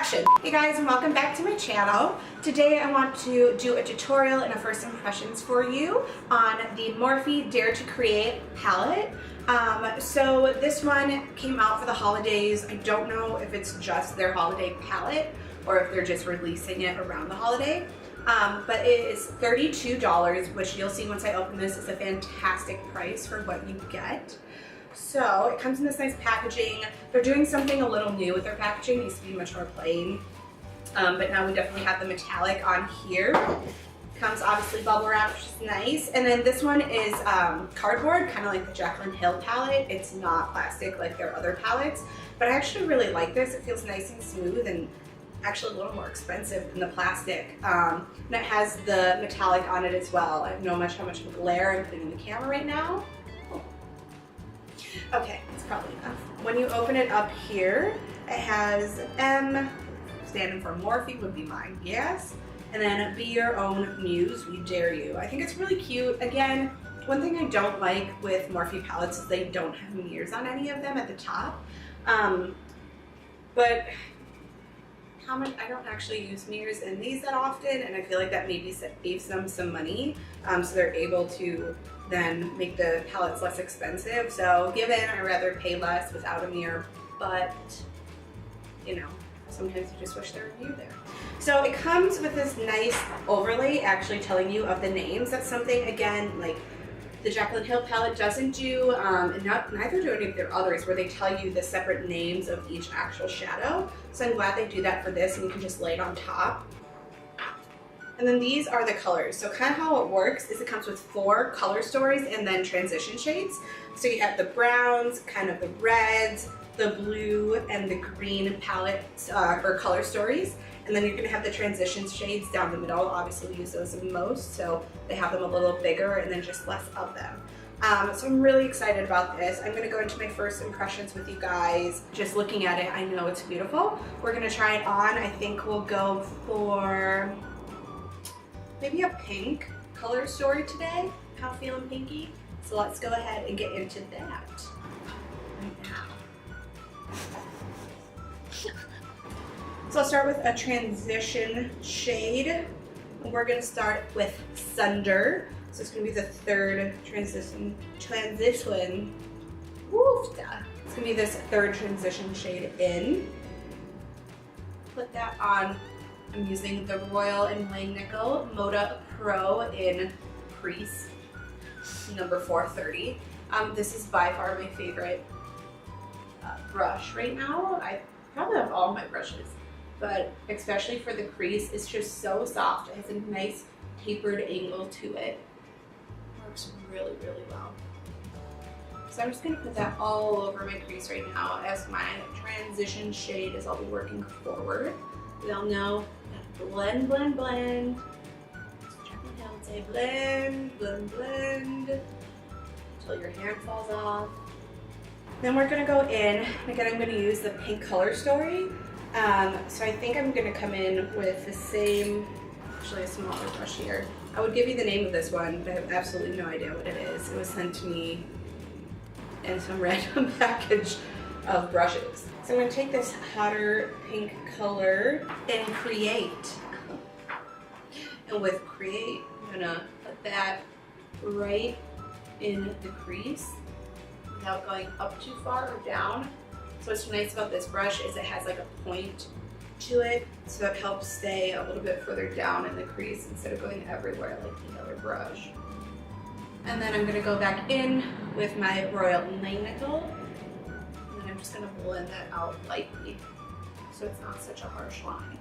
introduction. Hey guys, and welcome back to my channel. Today I want to do a tutorial and a first impressions for you on the Morphe Dare to Create palette. So this one came out for the holidays. I don't know if it's just their holiday palette or if they're just releasing it around the holiday. But it is $32, which you'll see once I open this is a fantastic price for what you get. So it comes in this nice packaging. They're doing something a little new with their packaging. It used to be much more plain, but now we definitely have the metallic on here. Comes obviously bubble wrap, which is nice. And then this one is cardboard, kind of like the Jaclyn Hill palette. It's not plastic like their other palettes, but I actually really like this. It feels nice and smooth and actually a little more expensive than the plastic. And it has the metallic on it as well. I don't know how much glare I'm putting in the camera right now. Okay, it's probably enough. When you open it up here, it has M, standing for Morphe would be my guess, and then be your own muse, we dare you. I think it's really cute. Again, one thing I don't like with Morphe palettes is they don't have mirrors on any of them at the top. But I don't actually use mirrors in these that often, and I feel like that maybe saves them some money, so they're able to then make the palettes less expensive. So given I rather pay less without a mirror, but you know, sometimes you just wish there were a mirror there. So it comes with this nice overlay actually telling you of the names. That's something, again, like the Jaclyn Hill palette doesn't do, and neither do any of their others, where they tell you the separate names of each actual shadow. So I'm glad they do that for this, and you can just lay it on top. And then these are the colors. So kind of how it works is it comes with 4 color stories and then transition shades. So you have the browns, kind of the reds, the blue, and the green palettes or color stories. And then you're gonna have the transition shades down the middle. Obviously we use those the most, so they have them a little bigger and then just less of them. So I'm really excited about this. I'm gonna go into my first impressions with you guys. Just looking at it, I know it's beautiful. We're gonna try it on. I think we'll go for maybe a pink color story today. Kind of feeling pinky. So let's go ahead and get into that right now. So I'll start with a transition shade. We're gonna start with Thunder. So it's gonna be the third transition. Woofda. It's gonna be this third transition shade in. Put that on. I'm using the Royal and Langnickel Moda Pro in Crease, number 430. This is by far my favorite brush right now. I probably have all my brushes, but especially for the crease, it's just so soft. It has a nice tapered angle to it. Works really, really well. So I'm just gonna put that all over my crease right now as my transition shade as I'll be working forward. We all know blend, blend, blend. Jaclyn Hill would say blend, blend, blend until your hand falls off. Then we're gonna go in. Again, I'm gonna use the pink color story. So I think I'm gonna come in with the same, actually a smaller brush here. I would give you the name of this one, but I have absolutely no idea what it is. It was sent to me in some random package of brushes. So I'm gonna take this hotter pink color and Create. And with Create, I'm gonna put that right in the crease without going up too far or down. So what's nice about this brush is it has like a point to it, so it helps stay a little bit further down in the crease instead of going everywhere like the other brush. And then I'm gonna go back in with my Royal Langnickel. I'm just gonna blend that out lightly so it's not such a harsh line.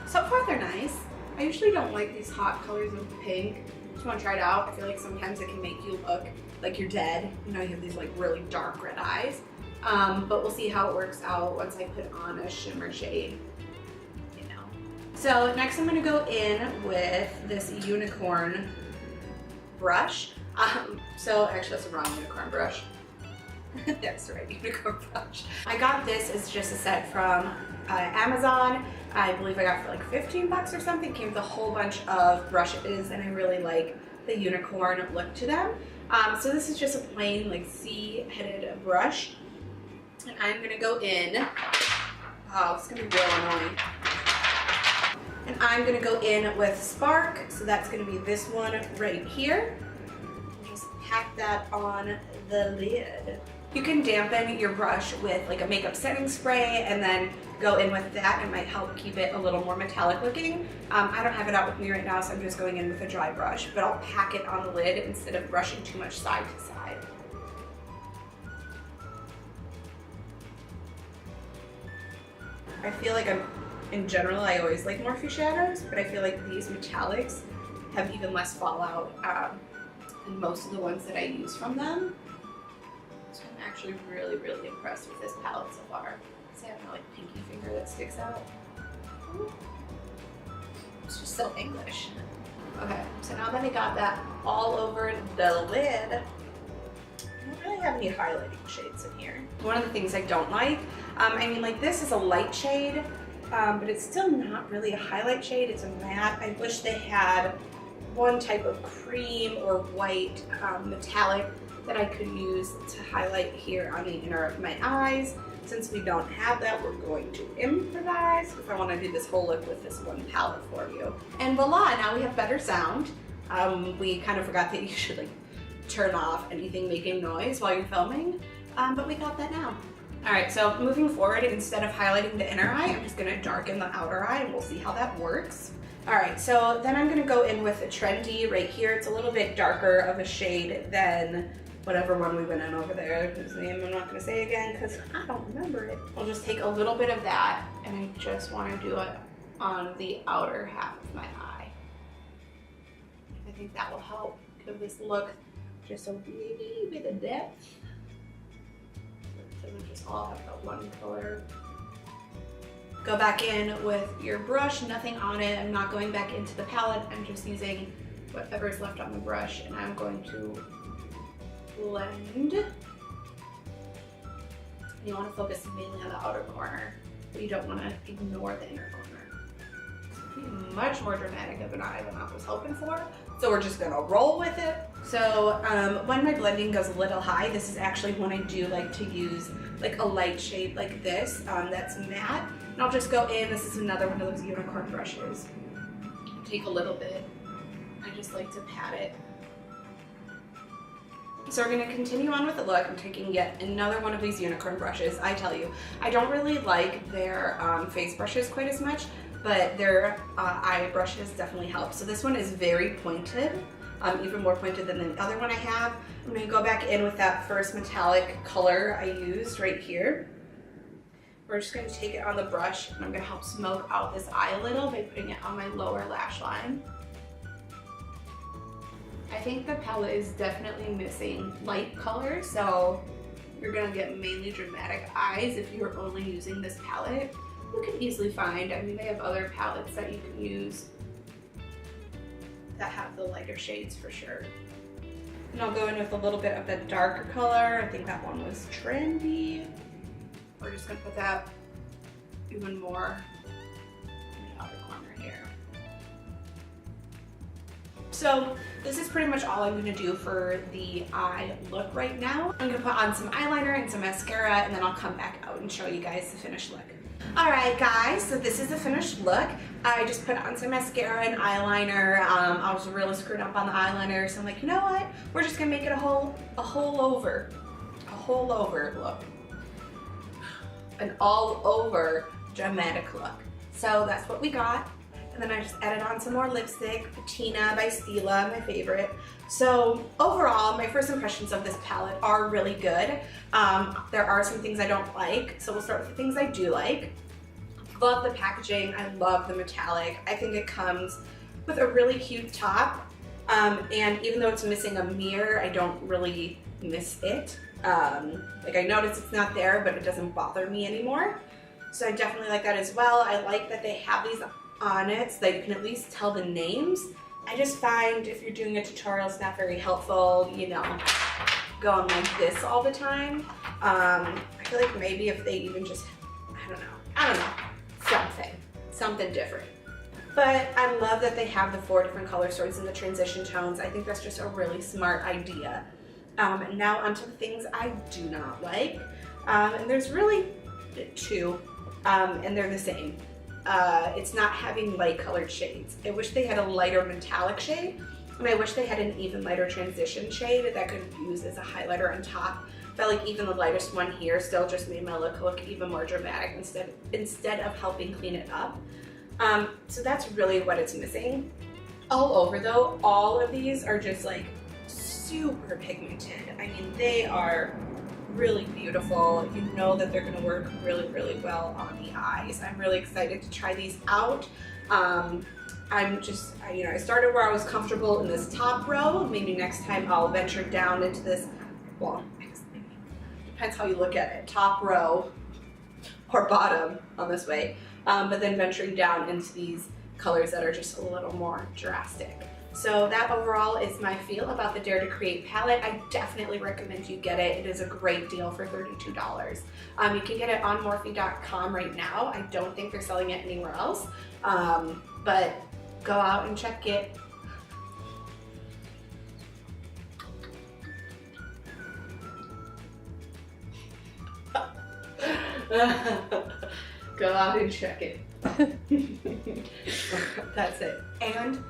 So far they're nice. I usually don't like these hot colors of pink. Just wanna try it out. I feel like sometimes it can make you look like you're dead. You know, you have these like really dark red eyes. But we'll see how it works out once I put on a shimmer shade, you know. So next I'm gonna go in with this unicorn brush. So actually that's the wrong unicorn brush. That's the right unicorn brush. I got this as just a set from Amazon. I believe I got it for like 15 bucks or something. It came with a whole bunch of brushes and I really like the unicorn look to them. So this is just a plain like C-headed brush. And I'm gonna go in, oh, it's gonna be real annoying. And I'm gonna go in with Spark, so that's gonna be this one right here. Just pack that on the lid. You can dampen your brush with like a makeup setting spray and then go in with that. It might help keep it a little more metallic looking. I don't have it out with me right now, so I'm just going in with a dry brush, but I'll pack it on the lid instead of brushing too much side to side. I feel like in general, I always like Morphe shadows, but I feel like these metallics have even less fallout than most of the ones that I use from them. So I'm actually really, really impressed with this palette so far. See, I have my like pinky finger that sticks out. It's just so English. Okay, so now that I got that all over the lid, I don't really have any highlighting shades in here. One of the things I don't like, I mean, like this is a light shade, but it's still not really a highlight shade, it's a matte. I wish they had one type of cream or white metallic that I could use to highlight here on the inner of my eyes. Since we don't have that, we're going to improvise if I want to do this whole look with this one palette for you. And voila, now we have better sound. We kind of forgot that you should like turn off anything making noise while you're filming, but we got that now. All right, so moving forward, instead of highlighting the inner eye, I'm just gonna darken the outer eye and we'll see how that works. All right, so then I'm gonna go in with a Trendy right here. It's a little bit darker of a shade than whatever one we went in over there, whose name I'm not gonna say again because I don't remember it. I'll just take a little bit of that and I just wanna do it on the outer half of my eye. I think that will help give this look just a wee bit of depth. So we just all have that one color. Go back in with your brush, nothing on it. I'm not going back into the palette. I'm just using whatever's left on the brush and I'm going to blend. You want to focus mainly on the outer corner, but you don't want to ignore the inner corner. It's much more dramatic of an eye than I was hoping for, so we're just gonna roll with it. So when my blending goes a little high, this is actually when I do like to use like a light shade like this that's matte, and I'll just go in. This is another one of those unicorn brushes. Take a little bit. I just like to pat it. So we're going to continue on with the look. I'm taking yet another one of these unicorn brushes. I tell you, I don't really like their face brushes quite as much, but their eye brushes definitely help. So this one is very pointed, even more pointed than the other one I have. I'm going to go back in with that first metallic color I used right here. We're just going to take it on the brush and I'm going to help smoke out this eye a little by putting it on my lower lash line. I think the palette is definitely missing light color, so you're gonna get mainly dramatic eyes if you're only using this palette. You can easily find, I mean, they have other palettes that you can use that have the lighter shades for sure. And I'll go in with a little bit of the darker color. I think that one was Trendy. We're just gonna put that even more in the outer corner here. So this is pretty much all I'm gonna do for the eye look right now. I'm gonna put on some eyeliner and some mascara and then I'll come back out and show you guys the finished look. All right guys, so this is the finished look. I just put on some mascara and eyeliner. I was really screwed up on the eyeliner, so I'm like, you know what? We're just gonna make it a whole over look. An all over dramatic look. So that's what we got. And then I just added on some more lipstick, Patina by Stila, my favorite. So overall, my first impressions of this palette are really good. There are some things I don't like, so we'll start with the things I do like. Love the packaging, I love the metallic. I think it comes with a really cute top. And even though it's missing a mirror, I don't really miss it. Like I notice it's not there, but it doesn't bother me anymore. So I definitely like that as well. I like that they have these on it so that you can at least tell the names. I just find if you're doing a tutorial, it's not very helpful, you know, going like this all the time. I feel like maybe if they even just, I don't know, something different. But I love that they have the 4 different color stories and the transition tones. I think that's just a really smart idea. And now onto the things I do not like. And there's really two, and they're the same. It's not having light colored shades. I wish they had a lighter metallic shade, and I wish they had an even lighter transition shade that could use as a highlighter on top. Felt like even the lightest one here still just made my look even more dramatic instead of helping clean it up. So that's really what it's missing. All over though, all of these are just like super pigmented. I mean, they are really beautiful. You know that they're gonna work really, really well on the eyes. I'm really excited to try these out. I'm just, I started where I was comfortable in this top row. Maybe next time I'll venture down into this, well, depends how you look at it, top row or bottom on this way, but then venturing down into these colors that are just a little more drastic. So that overall is my feel about the Dare to Create palette. I definitely recommend you get it. It is a great deal for $32. You can get it on Morphe.com right now. I don't think they're selling it anywhere else, but go out and check it. Go out and check it. That's it. And